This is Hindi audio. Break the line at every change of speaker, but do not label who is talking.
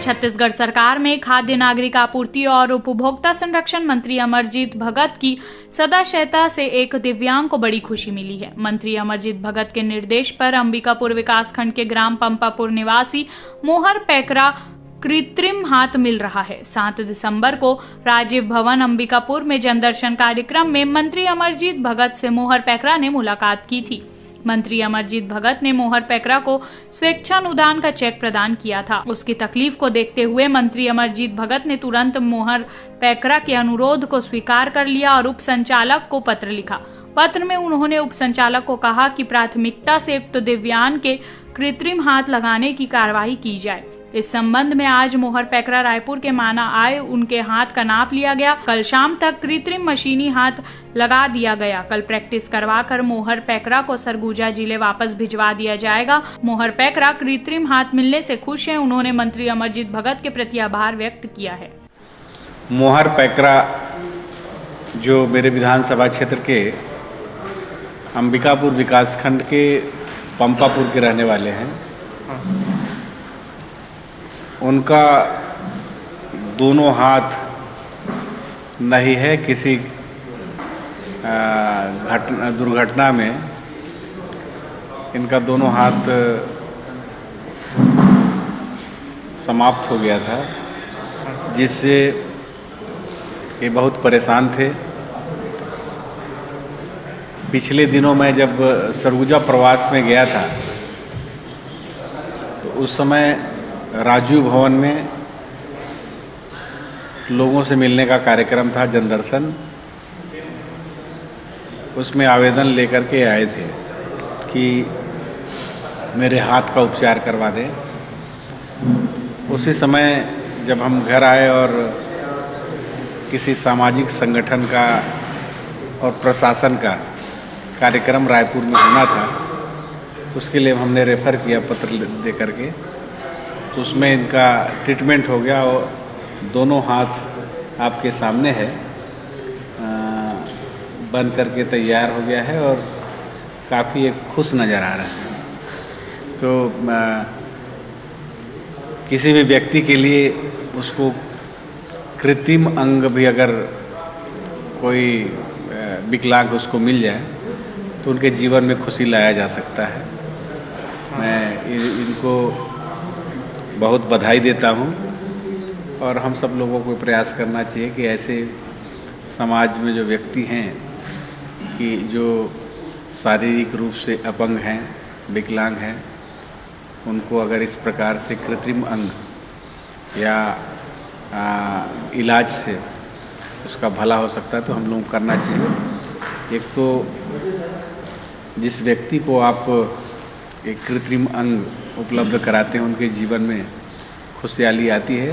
छत्तीसगढ़ सरकार में खाद्य नागरिक आपूर्ति और उपभोक्ता संरक्षण मंत्री अमरजीत भगत की सदस्यता से एक दिव्यांग को बड़ी खुशी मिली है। मंत्री अमरजीत भगत के निर्देश पर अंबिकापुर विकासखंड के ग्राम पंपापुर निवासी मोहर पैकरा कृत्रिम हाथ मिल रहा है। 7 दिसंबर को राजीव भवन अंबिकापुर में जनदर्शन कार्यक्रम में मंत्री अमरजीत भगत से मोहर पैकरा ने मुलाकात की थी। मंत्री अमरजीत भगत ने मोहर पैकरा को स्वेच्छानुदान का चेक प्रदान किया था। उसकी तकलीफ को देखते हुए मंत्री अमरजीत भगत ने तुरंत मोहर पैकरा के अनुरोध को स्वीकार कर लिया और उप संचालक को पत्र लिखा। पत्र में उन्होंने उप संचालक को कहा कि प्राथमिकता से युक्त दिव्यांग के कृत्रिम हाथ लगाने की कार्रवाई की जाए। इस संबंध में आज मोहर पैकरा रायपुर के माना आए, उनके हाथ का नाप लिया गया। कल शाम तक कृत्रिम मशीनी हाथ लगा दिया गया। कल प्रैक्टिस करवाकर मोहर पैकरा को सरगुजा जिले वापस भिजवा दिया जाएगा। मोहर पैकरा कृत्रिम हाथ मिलने से खुश हैं। उन्होंने मंत्री अमरजीत भगत के प्रति आभार व्यक्त किया है।
मोहर पैकरा जो मेरे विधानसभा क्षेत्र के अंबिकापुर विकासखंड के पंपापुर के रहने वाले हैं, उनका दोनों हाथ नहीं है। किसी दुर्घटना में इनका दोनों हाथ समाप्त हो गया था, जिससे ये बहुत परेशान थे। पिछले दिनों में जब सरगुजा प्रवास में गया था तो उस समय राजीव भवन में लोगों से मिलने का कार्यक्रम था, जनदर्शन। उसमें आवेदन लेकर के आए थे कि मेरे हाथ का उपचार करवा दें। उसी समय जब हम घर आए और किसी सामाजिक संगठन का और प्रशासन का कार्यक्रम रायपुर में होना था, उसके लिए हमने रेफर किया पत्र दे करके। उसमें इनका ट्रीटमेंट हो गया और दोनों हाथ आपके सामने है, बन करके तैयार हो गया है और काफ़ी एक खुश नज़र आ रहा है। तो किसी भी व्यक्ति के लिए उसको कृत्रिम अंग भी अगर कोई विकलांग उसको मिल जाए तो उनके जीवन में खुशी लाया जा सकता है। मैं इनको बहुत बधाई देता हूं और हम सब लोगों को प्रयास करना चाहिए कि ऐसे समाज में जो व्यक्ति हैं कि जो शारीरिक रूप से अपंग हैं, विकलांग हैं, उनको अगर इस प्रकार से कृत्रिम अंग या इलाज से उसका भला हो सकता है तो हम लोग करना चाहिए। एक तो जिस व्यक्ति को आप एक कृत्रिम अंग उपलब्ध कराते हैं उनके जीवन में खुशहाली आती है।